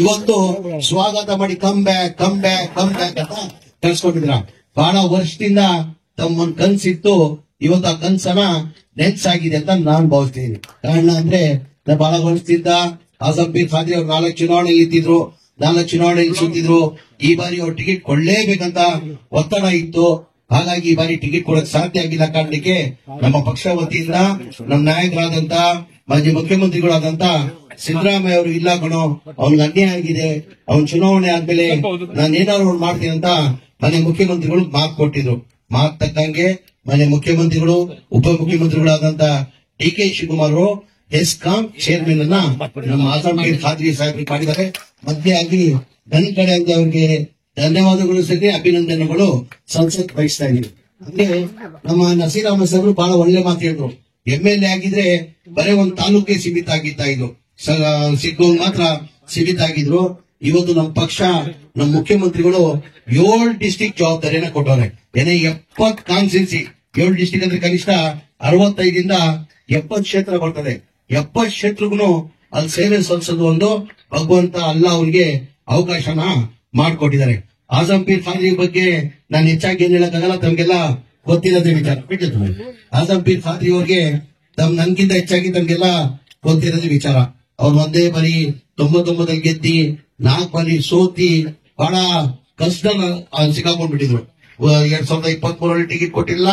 ಇವತ್ತು ಸ್ವಾಗತ ಮಾಡಿ come back come back come back ಅಂತ ಕಳ್ಸ್ಕೊಟ್ಟಿದ್ರ. ಬಹಳ ವರ್ಷದಿಂದ ತಮ್ಮೊಂದ್ ಕನ್ಸಿತ್ತು, ಇವತ್ತು ಆ ಕನ್ಸನ ನೆನ್ಸಾಗಿದೆ ಅಂತ ನಾನ್ ಭಾವಿಸ್ತೀನಿ. ಕಾರಣ ಅಂದ್ರೆ ಬಹಳ ವರ್ಷದಿಂದ ಆಜಂ ಪೀರ್ ಖಾದ್ರಿ ಅವ್ರು 4 ಚುನಾವಣೆ ಇದ್ದಿದ್ರು, 4 ಚುನಾವಣೆ ಸುತ್ತಿದ್ರು. ಈ ಬಾರಿ ಅವ್ರು ಟಿಕೆಟ್ ಕೊಡ್ಲೇಬೇಕಂತ ಒತ್ತಡ ಇತ್ತು. ಹಾಗಾಗಿ ಈ ಬಾರಿ ಟಿಕೆಟ್ ಕೊಡಕ್ ಸಾಧ್ಯ ಆಗಿಲ್ಲ ಕಾರಣಕ್ಕೆ ನಮ್ಮ ಪಕ್ಷ ವತಿಯಿಂದ ನಮ್ಮ ನಾಯಕರಾದಂತ ಮಾಜಿ ಮುಖ್ಯಮಂತ್ರಿಗಳಾದಂತ ಸಿದ್ದರಾಮಯ್ಯ ಅವರು ಇಲ್ಲ ಕಣೋ, ಅವ್ನಿಗೆ ಅನ್ಯಾಯ ಆಗಿದೆ, ಅವ್ನ್ ಚುನಾವಣೆ ಆದ್ಮೇಲೆ ನಾನು ಏನಾದ್ರು ಮಾಡ್ತೀನಿ ಅಂತ ಮನೆ ಮುಖ್ಯಮಂತ್ರಿಗಳು ಮಾತು ಕೊಟ್ಟಿದ್ರು. ಮಾತು ತಕ್ಕಂಗೆ ಮನೆ ಮುಖ್ಯಮಂತ್ರಿಗಳು ಉಪ ಮುಖ್ಯಮಂತ್ರಿಗಳಾದಂತ DK ಶಿವಕುಮಾರ್ ಅವರು ಎಸ್ಕಾಂ ಚೇರ್ಮನ್ ಅನ್ನ ನಮ್ಮ ಆಜಂ ಪೀರ್ ಖಾದ್ರಿ ಸಾಹೇಬ್ರಿಗೆ ಮಾಡಿದ್ದಾರೆ. ಮಧ್ಯೆ ಆಗಿ ನನ್ನ ಕಡೆ ಅಂತ ಅವ್ರಿಗೆ ಧನ್ಯವಾದಗಳು ಸರಿ ಅಭಿನಂದನೆಗಳು ಸಂಸತ್ ಬಯಸ್ತಾ ಇದೀವಿ. ಅಂದ್ರೆ ನಮ್ಮ ನಸೀರ್ ಅಹಮದ್ ಸಾಹೇಬ್ರು ಬಹಳ ಒಳ್ಳೆ ಮಾತು ಹೇಳಿದ್ರು. MLA ಆಗಿದ್ರೆ ಬರೀ ಒಂದು ತಾಲೂಕಿಗೆ ಸೀಮಿತ ಆಗಿತ್ತಾ ಇದು, ಸಿಗ್ಗೋಂಗ್ ಮಾತ್ರ ಸೀಮಿತ ಆಗಿದ್ರು. ಇವತ್ತು ನಮ್ಮ ಪಕ್ಷ ನಮ್ಮ ಮುಖ್ಯಮಂತ್ರಿಗಳು 7 ಡಿಸ್ಟಿಕ್ ಜವಾಬ್ದಾರಿಯನ್ನ ಕೊಟ್ಟವ್ರೆ. ಏನೇ 70 ಕಾನ್ಸ್ಟಿಟ್ಯೂನ್ಸಿ, 7 ಡಿಸ್ಟಿಕ್ ಅಂದ್ರೆ ಕನಿಷ್ಠ 65 70 ಕ್ಷೇತ್ರ ಬರ್ತದೆ. 70 ಕ್ಷೇತ್ರಗೂ ಅಲ್ಲಿ ಸೇವೆ ಸಲ್ಲಿಸೋದು ಒಂದು ಭಗವಂತ ಅಲ್ಲ ಅವ್ರಿಗೆ ಅವಕಾಶನ ಮಾಡಿಕೊಟ್ಟಿದ್ದಾರೆ. ಆಜಂ ಪೀರ್ ಖಾದ್ರಿ ಬಗ್ಗೆ ನಾನು ಹೆಚ್ಚಾಗಿ ಏನ್ ಹೇಳಕ್ಕಾಗಲ್ಲ, ತಮ್ಗೆಲ್ಲ ಗೊತ್ತಿರೋದೇ ವಿಚಾರ. ಆಜಂ ಪೀರ್ ಖಾದ್ರಿ ಅವ್ರಿಗೆ ನನ್ಗಿಂತ ಹೆಚ್ಚಾಗಿ ತಮ್ಗೆಲ್ಲ ಗೊತ್ತಿರೋದೇ ವಿಚಾರ. ಅವ್ರು ಒಂದೇ ಬಾರಿ 99 ಗೆದ್ದಿ 4 ಬಾರಿ ಸೋತಿ ಬಹಳ ಕಷ್ಟ ಸಿಕ್ಕಾಕೊಂಡ್ಬಿಟ್ಟಿದ್ರು. 2023 ಟಿಕೆಟ್ ಕೊಟ್ಟಿಲ್ಲ,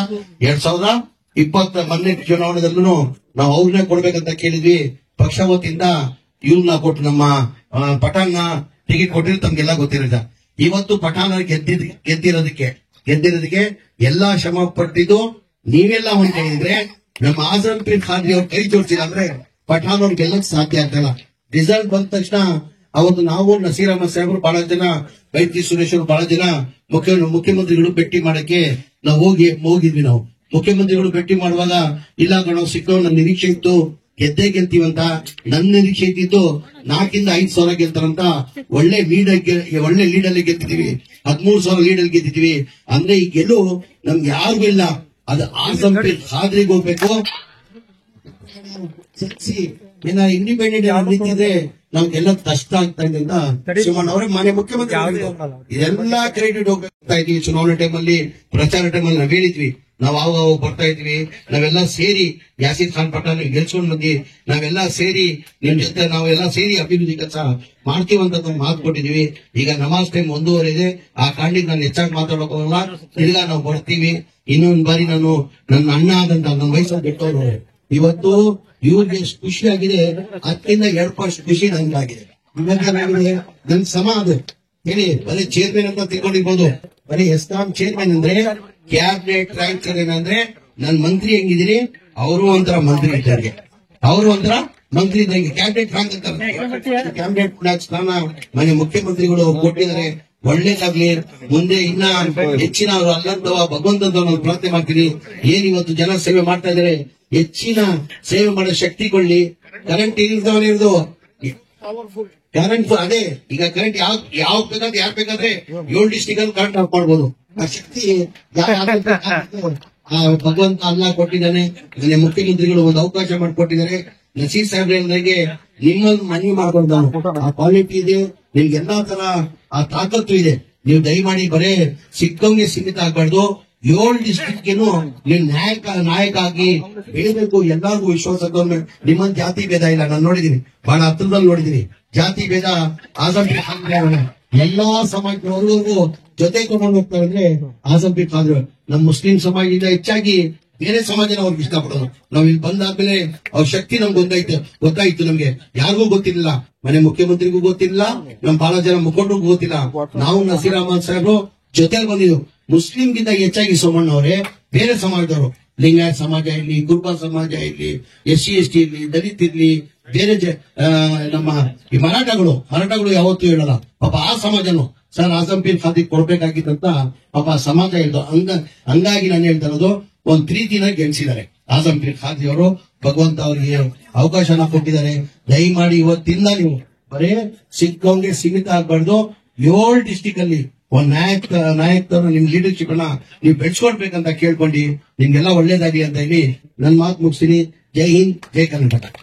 2020 ಮೊನ್ನೆ ಚುನಾವಣೆದಲ್ಲೂ ನಾವು ಅವ್ರನ್ನೇ ಕೊಡ್ಬೇಕಂತ ಕೇಳಿದ್ವಿ. ಪಕ್ಷ ವತಿಯಿಂದ ಇವ್ರನ್ನ ಕೊಟ್ಟು ನಮ್ಮ ಪಠಾಣ್ನ ಟಿಕೆಟ್ ಕೊಟ್ಟಿರೋ ತಮ್ಗೆಲ್ಲ ಗೊತ್ತಿರೋದ. ಇವತ್ತು ಪಠಾಣ ಗೆದ್ದಿರೋದಕ್ಕೆ ಎಲ್ಲಾ ಶ್ರಮ ಪಟ್ಟಿದ್ದು ನೀವೆಲ್ಲ ಒಂದ್ ಹೇಳಿದ್ರೆ ನಮ್ಮ ಆಜಂ ಪೀರ್ ಖಾದ್ರಿ ಅವ್ರು ಕೈ ಜೋಡಿಸಿಲ್ಲ ಅಂದ್ರೆ ಪಠಾಣ ಅವ್ರು ಗೆಲ್ಲಕ್ ಸಾಧ್ಯ ಆಗ್ತಲ್ಲ. ರಿಸಲ್ಟ್ ಬಂದ ತಕ್ಷಣ ಅವತ್ತು ನಾವು ನಸೀರ್ ಅಹಮದ್ ಸಾಹೇಬ್ರು ಬಹಳ ಜನ, ಬೈತಿ ಸುರೇಶ್ ಅವರು ಬಹಳ ಜನ ಮುಖ್ಯಮಂತ್ರಿಗಳು ಭೇಟಿ ಮಾಡಕ್ಕೆ ನಾವು ಹೋಗಿದ್ವಿ. ನಾವು ಮುಖ್ಯಮಂತ್ರಿಗಳು ಭೇಟಿ ಮಾಡುವಾಗ ಇಲ್ಲ ಕಣೋ ಸಿಕ್ಕೋ, ನನ್ನ ನಿರೀಕ್ಷೆ ಇತ್ತು ಗೆದ್ದೇ ಗೆಲ್ತೀವಂತ. ನನ್ನ ನಿರೀಕ್ಷೆ ಇದ್ದಿದ್ದು 4 ಇಂದ 5 ಸಾವಿರ ಗೆಲ್ತಾರಂತ. ಒಳ್ಳೆ ಲೀಡಲ್ಲಿ ಗೆದ್ದಿದ್ದೀವಿ, 13,000 ಲೀಡಲ್ಲಿ ಗೆದ್ದಿದ್ದೀವಿ. ಅಂದ್ರೆ ಈ ಗೆಲುವು ನಮ್ಗೆ ಯಾರಿಗೂ ಇಲ್ಲ, ಅದು ಆಜಂ ಪೀರ್ ಖಾದ್ರಿಗೆ ಹೋಗ್ಬೇಕು. ಇಂಡಿಪೆಂಡೆಂಟ್ ನಿಂತಿದ್ರೆ ನಮ್ಗೆಲ್ಲ ಕಷ್ಟ ಆಗ್ತಾ ಇದೆ ಅಂತ ಶಿವಣ್ಣ ಅವರೇ ಮನೆ ಮುಖ್ಯಮಂತ್ರಿ ಇದೆಲ್ಲ ಕ್ರೆಡಿಟ್ ಹೋಗ್ತಾ ಇದೀವಿ. ಚುನಾವಣೆ ಟೈಮಲ್ಲಿ, ಪ್ರಚಾರ ಟೈಮಲ್ಲಿ ನಾವ್ ಹೇಳಿದ್ವಿ, ನಾವ್ ಆವಾಗ ಬರ್ತಾ ಇದ್ವಿ. ನಾವೆಲ್ಲ ಸೇರಿ ಯಾಸೀರ್ ಖಾನ್ ಪಠಾಣ್ ಗೆಲ್ಸ್ಕೊಂಡ್ ಬಂದಿ, ನಾವೆಲ್ಲ ಸೇರಿ ನಿಮ್ ಜೊತೆ ನಾವೆಲ್ಲ ಸೇರಿ ಅಭಿವೃದ್ಧಿ ಕೆಲಸ ಮಾಡ್ತೀವಂತ ಮಾತು ಕೊಟ್ಟಿದೀವಿ. ಈಗ ನಮಾಜ್ ಟೈಮ್ 1:30 ಇದೆ, ಆ ಕಾರಣಕ್ಕೆ ನಾನು ಹೆಚ್ಚಾಗಿ ಮಾತಾಡೋಕ್ ಹೋಗಲ್ಲ. ತಿರ್ಗಾ ನಾವು ಬರ್ತೀವಿ. ಇನ್ನೊಂದ್ ಬಾರಿ ನಾನು ನನ್ನ ಅಣ್ಣ ಆದಂತ ನನ್ನ ವಯಸ್ಸಲ್ಲಿ ಬಿಟ್ಟವ್ರು ಇವತ್ತು ಇವ್ರಿಗೆ ಎಷ್ಟು ಖುಷಿ ಆಗಿದೆ, 10 ರಿಂದ 2% ಖುಷಿ ನನ್ಗಾಗಿದೆ. ಇವಾಗೇನಾಗಿದೆ, ನನ್ ಸಮ ಅದು ಹೇಳಿ ಬರೀ ಚೇರ್ಮನ್ ಅಂತ ತಿಳ್ಕೊಂಡಿರ್ಬೋದು. ಬರೀ ಎಸ್ಕಾಂ ಚೇರ್ಮನ್ ಅಂದ್ರೆ ಕ್ಯಾಬಿನೆಟ್ ರ್ಯಾಂಕ್ ಏನಂದ್ರೆ ನನ್ ಮಂತ್ರಿ ಹೆಂಗಿದೀನಿ, ಅವರು ಒಂಥರ ಮಂತ್ರಿ ಇದ್ದಾರಿಗೆ, ಅವರು ಒಂಥರ ಮಂತ್ರಿ ಇದ್ದಂಗೆ ಕ್ಯಾಬಿನೆಟ್ ರ್ಯಾಂಕ್ ಅಂತ. ಕ್ಯಾಬಿನೆಟ್ ರ್ಯಾಂಕ್ ಸ್ಥಾನ ಮನೆ ಮುಖ್ಯಮಂತ್ರಿಗಳು ಕೊಟ್ಟಿದ್ದಾರೆ. ಒಳ್ಳೇದಾಗ್ಲಿ, ಮುಂದೆ ಇನ್ನ ಹೆಚ್ಚಿನ ಅಲ್ಲಂತವ ಭಗವಂತಂತ ನಾನು ಪ್ರಾರ್ಥನೆ ಮಾಡ್ತೀನಿ. ಏನ್ ಇವತ್ತು ಜನ ಸೇವೆ ಮಾಡ್ತಾ ಇದಾರೆ, ಹೆಚ್ಚಿನ ಸೇವೆ ಮಾಡೋ ಶಕ್ತಿ ಕೊಳ್ಳಿ. ಕರೆಂಟ್ ಇಲ್ದವನಿರ್ದು ಕರೆಂಟ್ ಅದೇ ಈಗ ಕರೆಂಟ್ ಯಾವ ಬೇಕಾದ್ರೆ ಯಾರು ಬೇಕಾದ್ರೆ 7 ಡಿಸ್ಟಿಕ್ ಅಲ್ಲಿ ಕರೆಂಟ್ ಆಫ್ ಮಾಡ್ಬೋದು. ಆ ಶಕ್ತಿ ಭಗವಂತ ಅಲ್ಲ ಕೊಟ್ಟಿದ್ದಾನೆ. ಮುಖ್ಯಮಂತ್ರಿಗಳು ಒಂದು ಅವಕಾಶ ಮಾಡಿಕೊಟ್ಟಿದ್ದಾರೆ. ನಸೀರ್ ಸಾಹೇಬ್ರಿಗೆ ನಿಮ್ಮೊಂದು ಮನವಿ ಮಾಡ್ಕೊಂಡು ಆ ಕ್ವಾಲಿಟಿ ಇದೆ, ನಿಮ್ಗೆ ಎಲ್ಲಾ ತರ ಆ ತಾಕತ್ತು ಇದೆ. ನೀವು ದಯಮಾಡಿ ಬರೇ ಸಿಕ್ಕಂಗೆ ಸೀಮಿತ ಆಗ್ಬಾರ್ದು. 7 ಡಿಸ್ಟ್ರಿಕ್ಟ್ಗೆನು ನೀವು ನಾಯಕ ಆಗಿ ಬೆಳಿಬೇಕು. ಎಲ್ಲರಿಗೂ ವಿಶ್ವಾಸ ನಿಮ್ಮಂತ ಜಾತಿ ಭೇದ ಇಲ್ಲ. ನಾನು ನೋಡಿದೀನಿ, ಬಹಳ ಹತ್ರದಲ್ಲಿ ನೋಡಿದೀನಿ. ಜಾತಿ ಭೇದ ಆಜಂ ಪೀರ್ ಖಾದ್ರಿ ಎಲ್ಲಾ ಸಮಾಜದವರೆಗೂ ಜೊತೆ ತಗೊಂಡು ಹೋಗ್ತಾರೆ ಅಂದ್ರೆ ಆಜಂ ಪೀರ್ ಖಾದ್ರಿ. ನಮ್ಮ ಮುಸ್ಲಿಂ ಸಮಾಜದಿಂದ ಹೆಚ್ಚಾಗಿ ಬೇರೆ ಸಮಾಜನ ಅವ್ರಿಗೆ ಇಷ್ಟಪಡೋದು. ನಾವ್ ಇಲ್ಲಿ ಬಂದಾದ್ಮೇಲೆ ಅವ್ರ ಶಕ್ತಿ ನಮ್ಗೆ ಗೊತ್ತಾಯ್ತು. ನಮ್ಗೆ ಯಾರಿಗೂ ಗೊತ್ತಿರಲಿಲ್ಲ, ಮನೆ ಮುಖ್ಯಮಂತ್ರಿಗೂ ಗೊತ್ತಿಲ್ಲ, ನಮ್ ಬಹಳ ಜನ ಮುಖಂಡರಿಗೂ ಗೊತ್ತಿಲ್ಲ. ನಾವು ನಸೀರ್ ಅಹಮದ್ ಸಾಹೇಬ್ರು ಜೊತೆಲಿ ಬಂದಿದ್ದು. ಮುಸ್ಲಿಂಗಿಂತ ಹೆಚ್ಚಾಗಿ ಸೋಮಣ್ಣ ಅವರೇ ಬೇರೆ ಸಮಾಜದವರು, ಲಿಂಗಾಯತ್ ಸಮಾಜ ಇರ್ಲಿ, ಕುರುಬ ಸಮಾಜ ಇರ್ಲಿ, SC ST ಇರ್ಲಿ, ದಲಿತ್ ಇರ್ಲಿ, ಬೇರೆ ನಮ್ಮ ಈ ಮರಾಠಗಳು ಯಾವತ್ತೂ ಹೇಳಲ್ಲ. ಪಾಪ ಆ ಸಮಾಜನು ಸರ್ ಆಜಂ ಪೀರ್ ಖಾದ್ರಿ ಕೊಡ್ಬೇಕಾಗಿತ್ತಂತ ಪಾಪ ಸಮಾಜ ಹೇಳ್ದು. ಹಂಗಾಗಿ ನಾನು ಹೇಳ್ತಾ ಇರೋದು, ಒಂದ್ ಪ್ರೀತಿನ ಗೆಲ್ಸಿದ್ದಾರೆ ಆಜಂ ಪೀರ್ ಖಾದ್ರಿ ಅವರು. ಭಗವಂತ ಅವರಿಗೆ ಅವಕಾಶನ ಕೊಟ್ಟಿದ್ದಾರೆ. ದಯಮಾಡಿ ಇವತ್ತಿಂದ ನೀವು ಬರೇ ಸಿಕ್ಕಂಗೆ ಸೀಮಿತ ಆಗ್ಬಾರ್ದು. 7 ಡಿಸ್ಟಿಕ್ ಅಲ್ಲಿ ಒಂದ್ ನಾಯಕರು ನಿಮ್ ಲೀಡರ್ಶಿಪ್ ಅನ್ನ ನೀವು ಬೆಳೆಸ್ಕೊಡ್ಬೇಕಂತ ಕೇಳ್ಕೊಂಡು ನಿಮ್ಗೆಲ್ಲ ಒಳ್ಳೇದಾಗಿ ಅಂತ ಹೇಳಿ ನನ್ ಮಾತು ಮುಗಿಸ್ತೀನಿ. ಜೈ ಹಿಂದ್, ಜೈ ಕರ್ನಾಟಕ.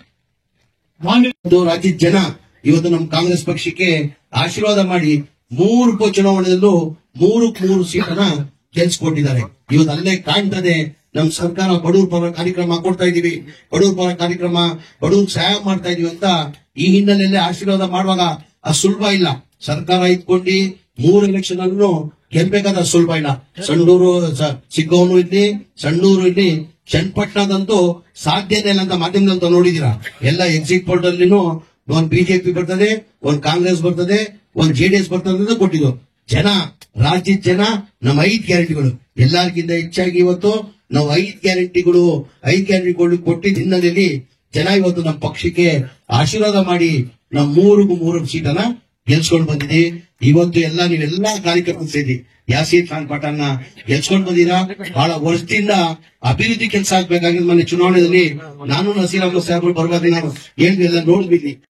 ರಾಜ್ಯದ ಜನ ಇವತ್ತು ನಮ್ಮ ಕಾಂಗ್ರೆಸ್ ಪಕ್ಷಕ್ಕೆ ಆಶೀರ್ವಾದ ಮಾಡಿ 3 ಉಪಚುನಾವಣೆಯಲ್ಲೂ 3 ಸೀಟನ್ನ ಗೆಲ್ಸ್ಕೊಟ್ಟಿದ್ದಾರೆ. ಇವತ್ತು ಅಲ್ಲೇ ಕಾಣ್ತದೆ ನಮ್ ಸರ್ಕಾರ ಬಡವ್ರ ಪರ ಕಾರ್ಯಕ್ರಮ ಕೊಡ್ತಾ ಇದೀವಿ, ಬಡವ್ರ ಪರ ಕಾರ್ಯಕ್ರಮ, ಬಡವ್ರಿಗೆ ಸಹಾಯ ಮಾಡ್ತಾ ಇದೀವಿ ಅಂತ ಈ ಹಿನ್ನೆಲೆಯಲ್ಲಿ ಆಶೀರ್ವಾದ ಮಾಡುವಾಗ ಅದು ಸುಲಭ ಇಲ್ಲ. ಸರ್ಕಾರ ಇಟ್ಕೊಂಡು 3 ಎಲೆಕ್ಷನ್ ಅನ್ನು ಗೆಲ್ಬೇಕಾದ ಸುಲಭ ಇಲ್ಲ. ಸಂಡೂರು ಸಿಗ್ಗೋನು ಇಲ್ಲಿ, ಸಣ್ಣೂರು ಇಲ್ಲಿ, ಚನ್ನಪಟ್ಟಣದಂತೂ ಸಾಧ್ಯನೇ ಇಲ್ಲ ಅಂತ ಮಾಧ್ಯಮದಂತ ನೋಡಿದೀರಾ. ಎಲ್ಲ ಎಕ್ಸಿಟ್ ಪೋಲ್ ಅಲ್ಲಿನೂ ಒಂದ್ ಬಿಜೆಪಿ ಬರ್ತದೆ, ಒಂದ್ ಕಾಂಗ್ರೆಸ್ ಬರ್ತದೆ, ಒಂದ್ ಜೆಡಿಎಸ್ ಬರ್ತದೆ ಅಂತ ಕೊಟ್ಟಿದ್ದು. ಜನ, ರಾಜ್ಯದ ಜನ ನಮ್ಮ 5 ಗ್ಯಾರಂಟಿಗಳು ಎಲ್ಲರಿಗಿಂತ ಹೆಚ್ಚಾಗಿ ಇವತ್ತು ನಾವು 5 ಗ್ಯಾರಂಟಿಗಳು ಕೊಟ್ಟಿದ್ದ ಹಿನ್ನೆಲೆಯಲ್ಲಿ ಜನ ಇವತ್ತು ನಮ್ಮ ಪಕ್ಷಕ್ಕೆ ಆಶೀರ್ವಾದ ಮಾಡಿ ನಾವು 3 ಸೀಟನ್ನ ಗೆಲ್ಸ್ಕೊಂಡು ಬಂದಿದ್ದೀವಿ. ಇವತ್ತು ನೀವೆಲ್ಲಾ ಕಾರ್ಯಕ್ರಮ ಸೇರಿ ಯಾಸೀರ್ ಖಾನ್ ಪಠಾಣ್ನ ಗೆಲ್ಸ್ಕೊಂಡು ಬಂದಿರಾ. ಬಹಳ ವರ್ಷದಿಂದ ಅಭಿವೃದ್ಧಿ ಕೆಲಸ ಆಗ್ಬೇಕಾಗಿದ್ದು ಮೊನ್ನೆ ಚುನಾವಣೆಯಲ್ಲಿ ನಾನು ನಸೀರ್ ಅಹಮದ್ ಸಾಹೇಬ್ರು ಬರ್ಬಾರ್ದು ನಾನು ಹೇಳಿದ್ವಿ, ಎಲ್ಲ ನೋಡಿದ್ವಿ.